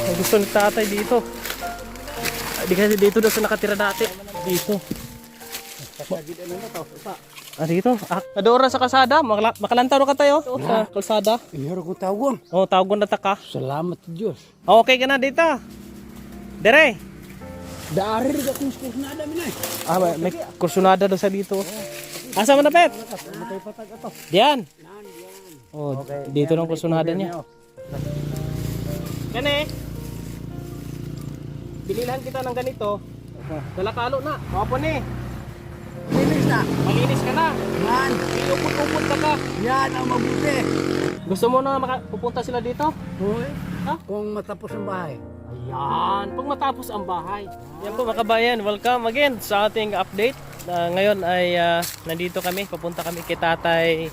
Ang gusto ni tatay dito. Di kasi dito daw sa nakatira dati. Dito. Dito. Nadora sa kalsada. Makalantaw na ka tayo. Sa kalsada. Iharo ko tawgon. Oh, tawgon na taka. Salamat Diyos. Okay ka na dito. Dere. Dari ka kung kursunada mo na eh. May kursunada daw sa dito. Asa man na, Pet? Diyan. Oh, dito ng kursunada niya. Gani. Bilihan kita ng ganito. Dalakalo na. Wapo ni. Linis na. Malinis ka na. Yan. Upot-upot ka ka. Yan ang mabuti. Gusto mo na pupunta sila dito? Hoy. Ha? Kung matapos ang bahay. Ayan, pag matapos ang bahay. Yan po mga kabayan, welcome again sa ating update. Ngayon ay nandito kami, papunta kami kay Tatay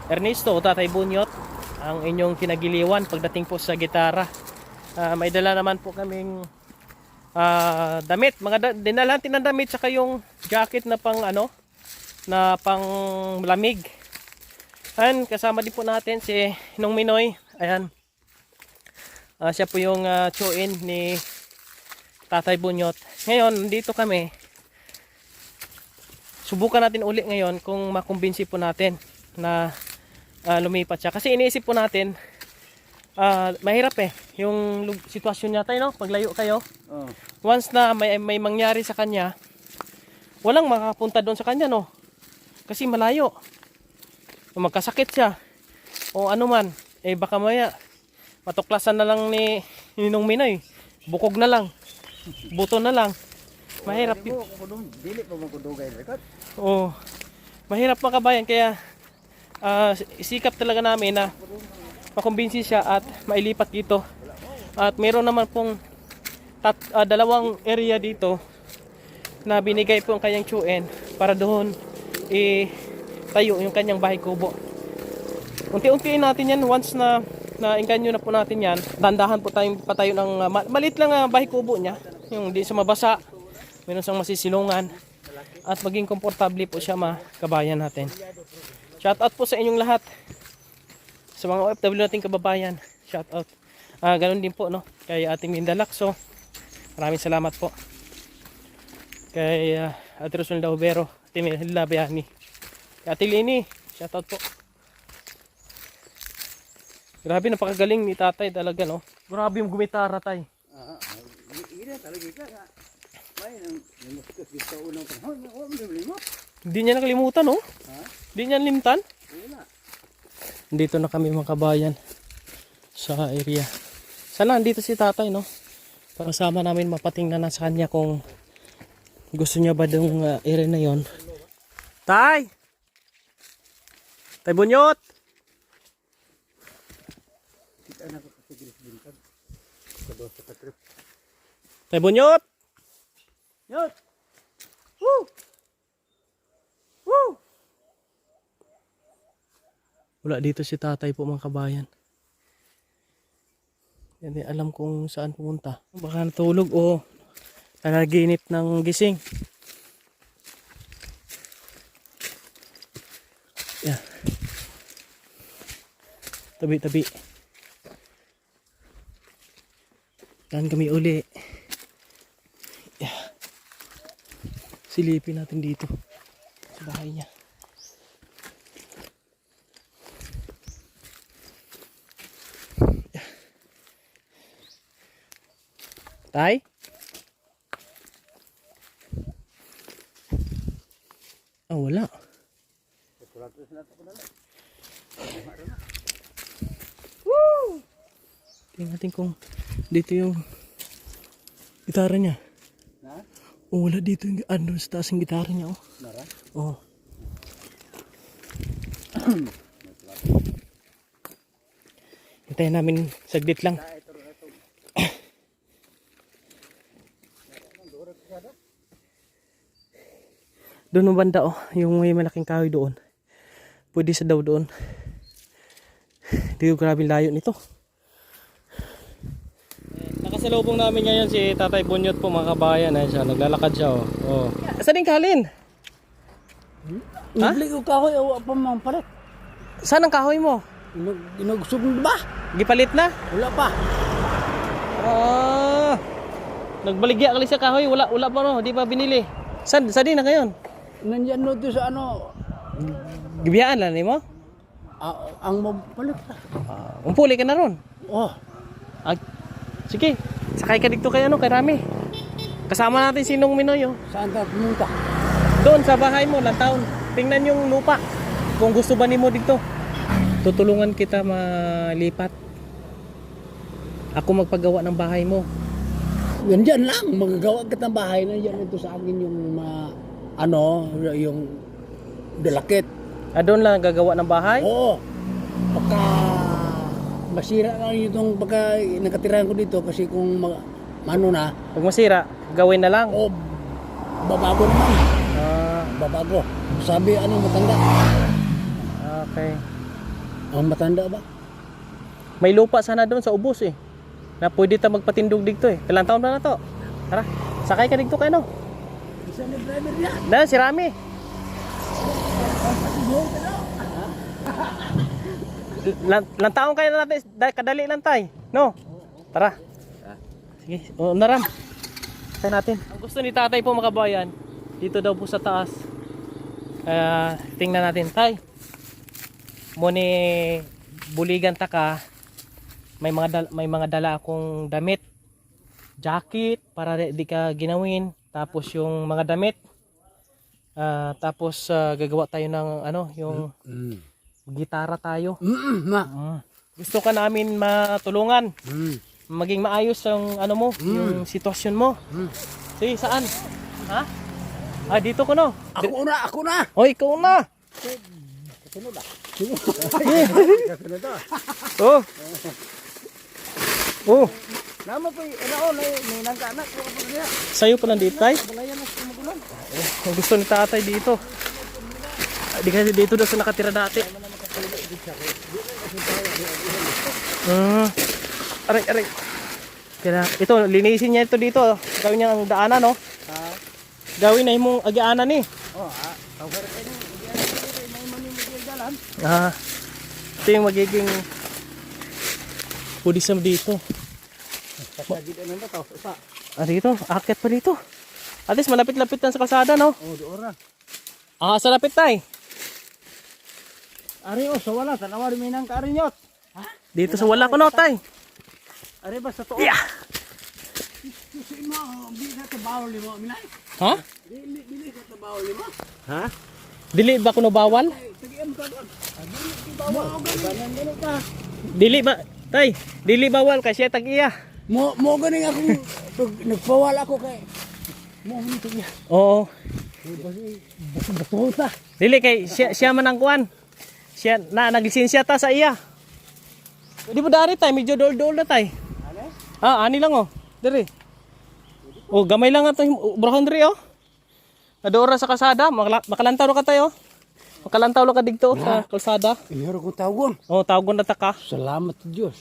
Ernesto o Tatay Bunyot, ang inyong kinagiliwan pagdating po sa gitara. May dala naman po kaming damit, dinalan tinandamit, saka yung jacket na pang na pang lamig. Ayan, kasama din po natin si Nong Minoy. Ayan. Siya po yung tsuin ni Tatay Bunyot. Ngayon, dito kami. Subukan natin uli ngayon kung makumbinsi po natin na lumipat siya. Kasi iniisip po natin, mahirap yung sitwasyon niya tayo, no? Paglayo kayo. Once na may mangyari sa kanya, walang makapunta doon sa kanya, no? Kasi malayo. O magkasakit siya. O ano man, baka maya matuklasan na lang ni Ninong Minoy. Bukog na lang. Buto na lang. Mahirap yun. Dili pa mo kudugay record. Oh. Mahirap mga kabayan, kaya isikap talaga namin na makumbinsi siya at mailipat dito. At meron naman pong dalawang area dito na binigay po ang kanyang tsuin para doon tayo yung kanyang bahay kubo. Unti-untiin natin yan once na inganyo na po natin yan. Dandahan po tayong patayo ng malit lang bahay kubo niya. Yung di sa mabasa, meron siyang masisilungan at maging komportable po siya mga kabayan natin. Shout out po sa inyong lahat. Sa mga OFW nating kababayan, shout out. Ganun din po, no, kay ating Linda Lacso. Maraming salamat po. Kay Ate Rosel Daubero, Ate Mila Bayani. Kay Ate Lini, shout out po. Grabe, napakagaling ni tatay talaga, no? Grabe yung gumitara, tay. Talaga ka. May nang namuskas dito unang panahon. Hindi niya nakalimutan, no? Hindi niya nalimtan. Wala. Dito na kami mga kabayan sa area. Sana andito si tatay, no? Para sama namin mapatingnan na sa kanya kung gusto niya ba yung area na yon. Tay! Tay Bunyot! Tay Bunyot! Yot. Woo! Woo! Wala dito si tatay po mga kabayan. Hindi alam kung saan pumunta. Baka natulog o nanaginip ng gising. Yeah. Tabi-tabi. Yan kami uli. Yeah. Silipin natin dito sa bahay niya. Yeah. Tay? Wala. Woo! Tingnan natin kung dito yung gitara niya. Wala dito yung sa taas yung gitara niya. Oh. Hintayin namin saglit lang. Doon ang banda, yung may malaking kahoy doon. Pwede sa daw doon. Dito grabe layo nito. Nakasalubong namin ngayon si Tatay Bunyot po mga kabayan. Ayan siya, naglalakad siya. Saan din kalin? Ibli ko kahoy awa pa mang palit. Saan ang kahoy mo? Inugsog ba? Gipalit na? Wala pa. Nagbaligya kali sa kahoy, wala pa no, di pa binili. Sa di na ngayon? Nandiyan no doon sa ano, Gibiyaan lang nimo? ang mapalit pa. Umpuli ka na ron. Oh, Sige, sakay ka dito kay kay Rami. Kasama natin si Nong Minoy, oh. saan tayo pumunta? Doon sa bahay mo, Lantaon. Tingnan yung lupa. Kung gusto ba nimo dito. Tutulungan kita malipat. Ako magpagawa ng bahay mo. Nandiyan lang, magagawa ka ng bahay. Nandiyan ito sa akin yung yung dalakit. Doon lang gagawa ng bahay? Oo. Pagka masira na itong pagka nakatirahan ko dito kasi kung na, Pag masira, gawin na lang. o babago naman. Ah, Babago. Sabi matanda. okay. Ang matanda ba? May lupa sana doon sa ubos eh. Na pwede ta magpatindog dito eh. Ilang taon na to? Tara, sakay ka dito kay no? Isa na driver niya. Na, si Rami. Lantaon kayo na natin, kadali lang tay. No? Tara. Sige, naram. Sakay natin. Ang gusto ni tatay po mga kabayan, dito daw po sa taas. Tingnan natin tay. Muni buligan ta ka. May mga dala akong damit. Jacket para di ka ginawin. Tapos yung mga damit. Tapos gagawa tayo ng yung gitara tayo. Gusto ka namin matulungan. Maging maayos yung yung sitwasyon mo. Sige, saan? Ha? Dito ko no. Ako na. Hoy, ikaw na. Kasunod ah. Kasunod ah. Oh. Oh. Nama pa may nagkaanak ko pa niya. Sayo pa lang dito, tay. Balayan na kumugulan. Ang gusto ni tatay dito. Di kasi dito daw sa nakatira dati. Aray. Kaya ito, linisin niya ito dito. Gawin niya ang daanan, no? Gawin na yung agianan eh. Ito yung magiging pudisam dito. Dito, akit pa dito. At least malapit-lapit lang sa kalsada, no? Doon na. Sa lapit tay. Ari sa wala tanawar mi nang karinyot. Dito sa wala ko no, tay. Ari ba sa to? Yeah. Si mo bisa sa bawal mo minay. Ha? Dili sa bawal mo. Ha? Dili ba kuno bawal? Tagiam ka doon. Bawal ka. Dili ba, tay? Dili bawal kasi tag-iya. Mo ganing ako nagpawal ako kay mo nito niya. Oo. Basta Dili kay siya man ang kuan. Siya naglisensya ta sa iya. Di ba dari tay medyo dol-dol na tay? Ani lang oh. Diri. Oh, gamay lang ato brahon diri oh. Nadora sa kalsada, makalantaw ka tayo. Makalantaw ka digto sa kalsada. ihero ko tawgon. Oh, tawgon na ta ka. Salamat sa Diyos.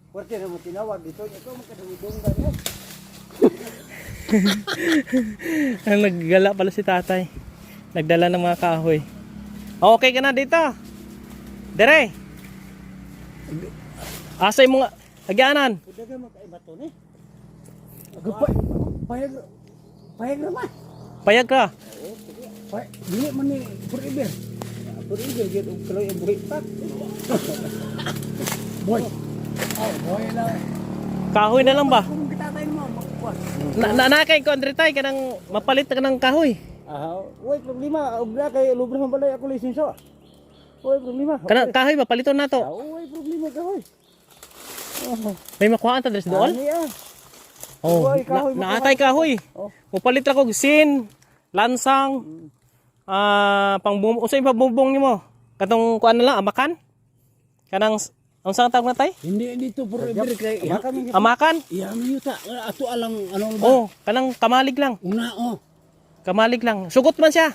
Porque na mo tinawag dito ito makadungdong ganyan. Naggala pala si tatay. Nagdala ng mga kahoy. Okay ka na dito. Dere. Asay mo nga. Agianan. Daga makaiba to ni. Payag naman. Payag ka. Dili man ni forever. Forever gid og kaloy ang buhi pa. Boy. Boy lang. Kahoy na lang ba? Kung kita tayo mo magkuan. Nakay ko Andre tay kanang mapalit ka ng kahoy. Wait problema og na kay lubre man balay ako lisenso. Wait problema. Kanang kahoy mapaliton na to. Wait problema kahoy. May makuhaan ta dres dool? Oh, naatay kahoy. Mupalit ra kog sin, lansang, unsay pambubong nimo? Katong kuan na lang amakan? Kanang unsang tawag na tay? Hindi dito forever kay Amakan? iya miyuta ato alang ano ba? Oh, kanang kamalig lang. Una Kamalig lang. Sugot man siya.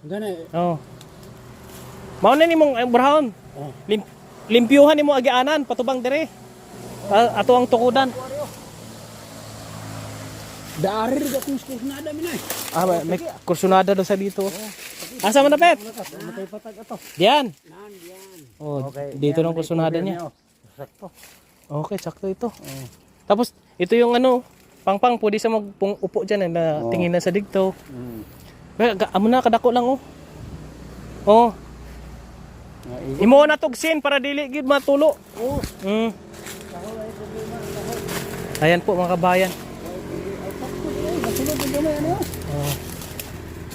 Gani. Oh. Mao na nimong brahon. Oh. Limpyuhan nimo agianan patubang dire. Ato ang tukudan. Dari ga kung nada minay. May kursunada do sa dito. Asa man na pet? Matay patag ato. Diyan. Diyan. Oh, dito ng kursunada niya. Sakto. Okay, sakto ito. Tapos ito yung Pangpang, pwede sa upo dyan na Oo. tingin na sa digto. Mm. Amo na, kadako lang oh. Oh, imo na tugsin para dili gid matulo. Oh, Mm. Ayan po mga kabayan. nasulod ang gamay ano? Oh.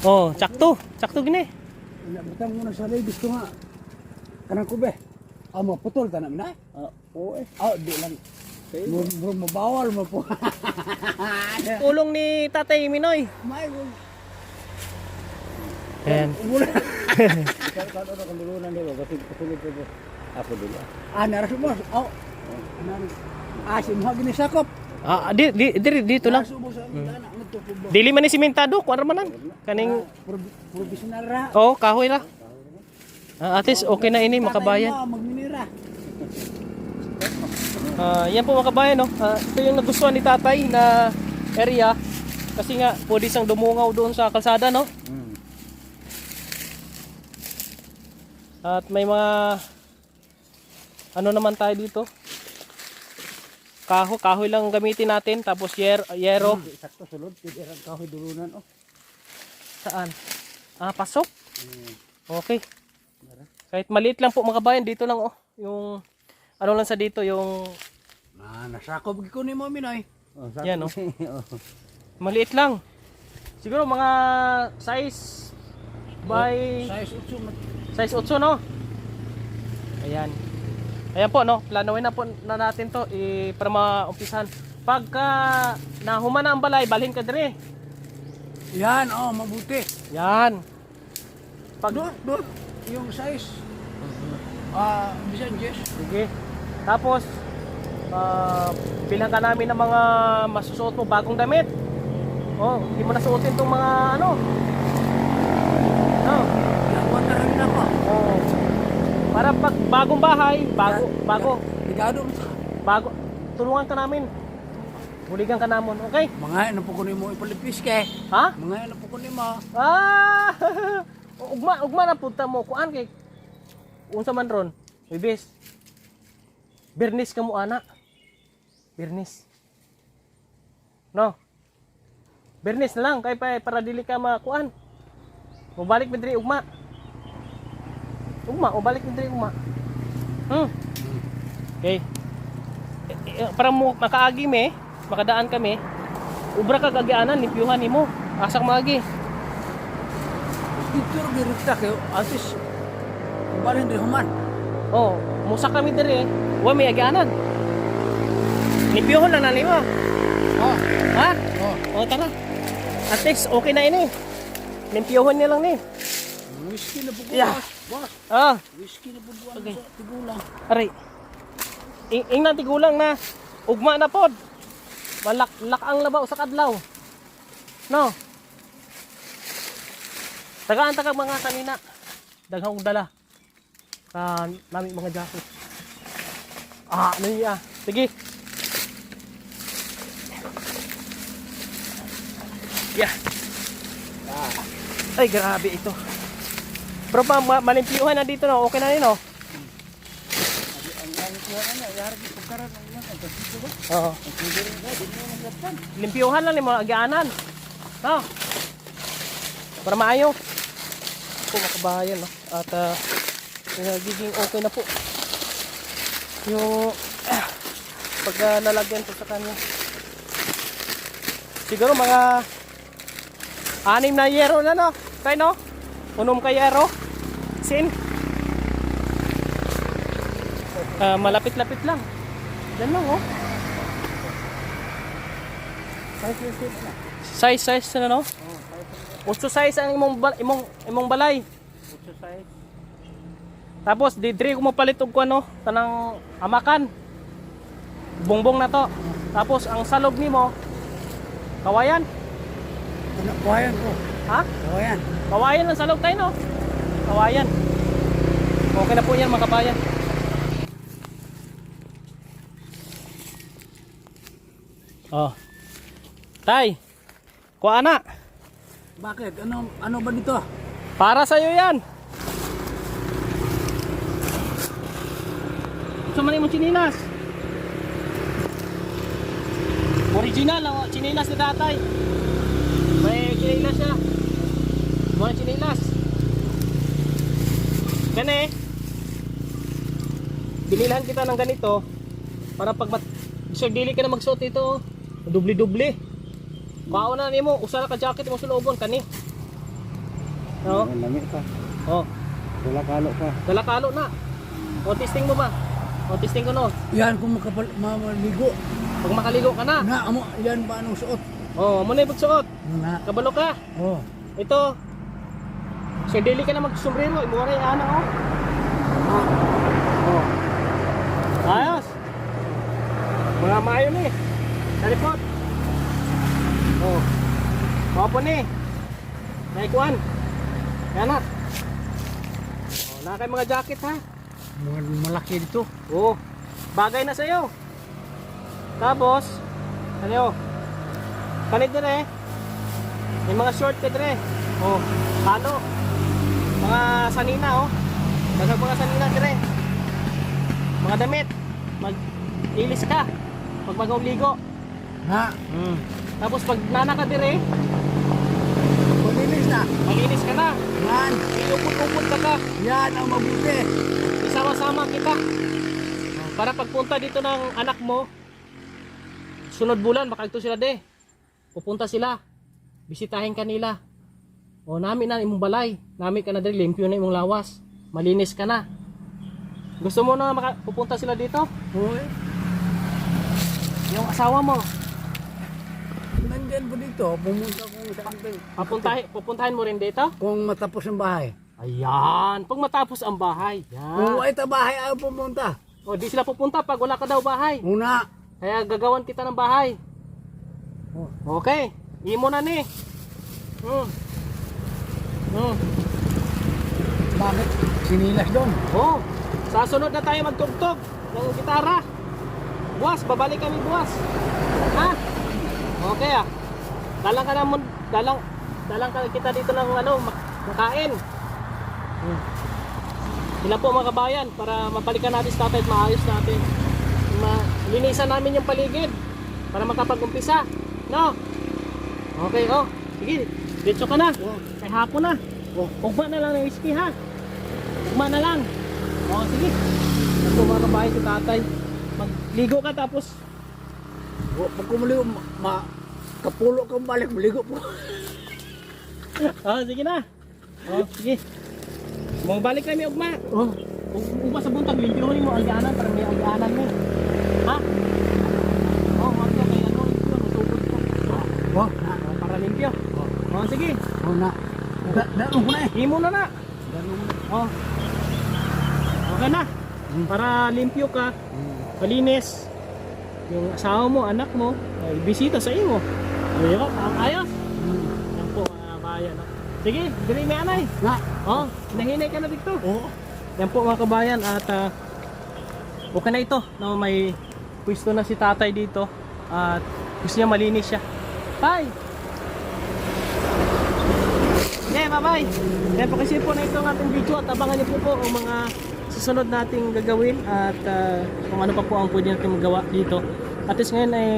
Oh, sakto. Sakto gini. Butang mo na sa ladies ko nga. Kanang ko be. Amo putol ta na mina? Oo eh. Di lang. Bro mabawal mo po. Tulong ni Tatay Minoy. May Ayan. mula. Kan ano kandulunan di ba? Kasi pasulod ko. Ako dulu. Naras mo. Si mo gini sakop. Dito lang. Subo sa dana nagtutubo. Dili man ni simentado, kuan man kaning Provisional ra. oh, kahoy ra. At least okay na ini makabayan. Magminira. Yan po mga kabayan, no? Ito yung nagustuhan ni Tatay na area kasi nga pwede siyang dumungaw doon sa kalsada, no? At may mga ano naman tayo dito. Kahoy lang gamitin natin tapos yero. Sakto sulod pwede ra kahoy dulunan oh. Saan? Pasok. Okay. Kahit maliit lang po mga kabayan dito lang oh. Yung ano lang sa dito yung Nasakop ko ni mo Minoy. yan oh. Maliit lang. Siguro mga size by size 8 no. Ayan. Ayan po no, planuhin na po na natin to para maumpisahan. Pagka nahuman na ang balay, balhin ka dire. Yan mabuti. Yan. Pag Doon yung size. Bisan Jess. sige. Tapos bilang ka namin ng mga masusuot mo bagong damit. Oh, hindi mo nasuotin tong mga ano. No. Yawan na rin ako. Oh. Para pag bagong bahay, bago. Bago. Tulungan ka namin. Buligan ka namon, okay? Mga ano po ko ni mo ipalipis ke. Ha? Mga ano po ko ni mo. Ugma na punta mo kuan kay unsa man ron? Bibis. Bernis ka mo ana. Bernis. No. Bernis na lang kay para dili ka makuan. Mobalik mi diri ugma. O balik mi diri ugma. Okay. Para mo makaagi me, makadaan kami. Ubra ka gagianan limpyuhan nimo. Asak maagi. Dito direkta kayo. Asis. Balhin di human. Oh, musa kami diri. Wa may agianan. Limpyuhan lang na nimo. Oh. Ha? Oh. O tara. At least okay na ini. Limpyuhan niya lang ni. Whiskey na po ko. Yeah. Boss. Whiskey na po ko. Okay. Tigulang. Aray. Ingnan tigulang na ugma na pod. Malak ang labaw sa kadlaw. No. Tagaan tagag mga kanina. Daghang dala. Nami mga jacket. Ano niya? Sige. Yeah. Ay, grabe ito. Pero pa malimpyuhan na dito, no? Okay na rin, no? Oo. Limpyuhan lang yung mga agianan. No? Para maayo. Po makabahayan, no? At nagiging okay na po. Yung pag nalagyan po sa kanya. Siguro mga 6 na yero na, no? Kaya, no? Unom ka yero. Sin. Malapit-lapit lang. Diyan lang, oh. Size na, no? 8 size ang imong balay. 8 size. Tapos didri ko mapalit og kuno tanang amakan. Bongbong na to. Tapos ang salog nimo kawayan. Kawayan ko. Ha? Kawayan. Kawayan ang salog tayo, no? Kawayan. Okay na po yan mga kabayan. Oh. Tay. Kuha na. Bakit? Ano ba dito? Para sa iyo yan. Gusto man imong chinilas. 4 Original, oh, chinilas ni tatay. May chinilas siya. Mga chinilas. Gani. Binilahan kita ng ganito para pag dili ka na magsuot ito, dubli-dubli. Kauna nimo, usa ka jacket mo sulobon kani. No? Ang lamig pa. Oh, Wala kalo pa. dalakalo na. O testing mo ba? O testing ko no. Yan kung mamaligo. Pag makaligo ka na. Na amo yan ba anong suot? Oh, mo na ibutsuot. Na. Kabalo ka. Oh. Ito. So dili ka na magsombrero, imo ra ana oh. Oh. Ayos. Mga mayo ni. Talipot. Oh. Papo ni. Naikuan. Yan na. Oh, na kay mga jacket ha. Malaki dito. Oh. Bagay na sa iyo. Tapos, ano? Kanit dire. May mga short ka dire. Oh, ano? Mga sanina oh. Daghang mga sanina dire. Mga damit. Mag-ilis ka pag bagong ligo. Na. Tapos pag nana ka dire, Palinis na. malinis ka na. Yan. Iupot-upot ka ka. Yan ang mabuti. Isama-sama kita. Para pagpunta dito ng anak mo, sunod bulan makagto sila de. Pupunta sila. Bisitahin kanila. O nami na imong balay. Nami ka na dire, limpyo na imong lawas. Malinis ka na. Gusto mo na pupunta sila dito? Hoy. Yung asawa mo, Nandyan po dito. Pumunta kung saan pa. pupuntahin mo rin dito? Kung matapos ang bahay. Ayan, pag matapos ang bahay. Kung Yan. ay bahay ayaw pumunta. O di sila pupunta pag wala ka daw bahay. Una. Kaya gagawan kita ng bahay. Okay, imo na ni. Bakit? Sinilas doon. Oh, sa sunod na tayo magtugtog ng gitara. Buwas, babalik kami buwas. Ha? Okay ah. Dalang ka naman, dalang ka kita dito ng makain. Sila po mga kabayan para mabalikan natin sa tatay at maayos natin. Linisan namin yung paligid para makapag-umpisa. No? Okay, oh. Sige, ditso ka na. Kay hapon na. Ugma na lang ng whiskey ha. Ugma na lang. Oh, sige. Ito mga kabayan si tatay. Magligo ka tapos Pag kumaliw, kapulo kang balik, maligo po. sige na. Oh, sige. Balik kami ugma. Oh. Ugma sa buntag, limpyohin mo alganan para may alganan mo. Ha? Oh, magto kay limpyo, matubod ko. Oh. Para limpyo. Oh, sige. Oh na. Darong ko na eh. Himo na na. Darong. Oh. Okay na. Para limpyo ka, malinis. Yung asawa mo, anak mo, ay bisita sa imo. Ayun, ayos. Yan po mga bayan. Sige, dili may anay. Na. Oh, nahinay ka na dito. Oh. Yan po mga kabayan at okay na ito. No, may pwesto na si tatay dito at gusto niya malinis siya. Bye! Yeah, bye-bye! Yan po kasi po na ito ang ating video at abangan niyo po ang mga susunod nating gagawin at kung ano pa po ang pwede natin magawa dito. At least ngayon ay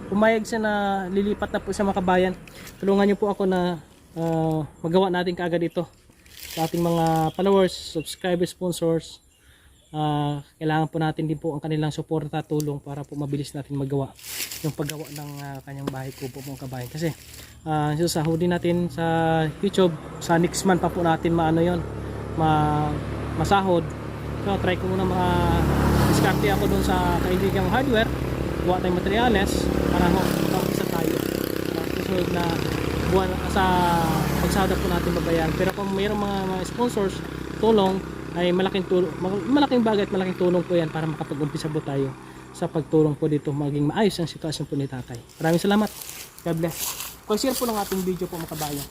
pumayag siya na lilipat na po sa mga kabayan. Tulungan niyo po ako na magawa natin kaagad ito sa ating mga followers, subscribers, sponsors. Kailangan po natin din po ang kanilang suporta, tulong para po mabilis natin magawa yung paggawa ng kanyang bahay po mga kabayan. Kasi sasahodin natin sa YouTube sa next month pa po natin masahod. So try ko muna diskarte ako doon sa kaibigang hardware, gawa tayong materyales para isa tayo susunod na buwan sa pagsahod po natin babayaran. Pero kung mayroong mga sponsors tulong ay malaking bagay at malaking tulong po yan para makapag-umpisa po tayo sa pagtulong po dito maging maayos ang sitwasyon po ni tatay. Maraming salamat. God bless. Consider po ng ating video po mga kabayan.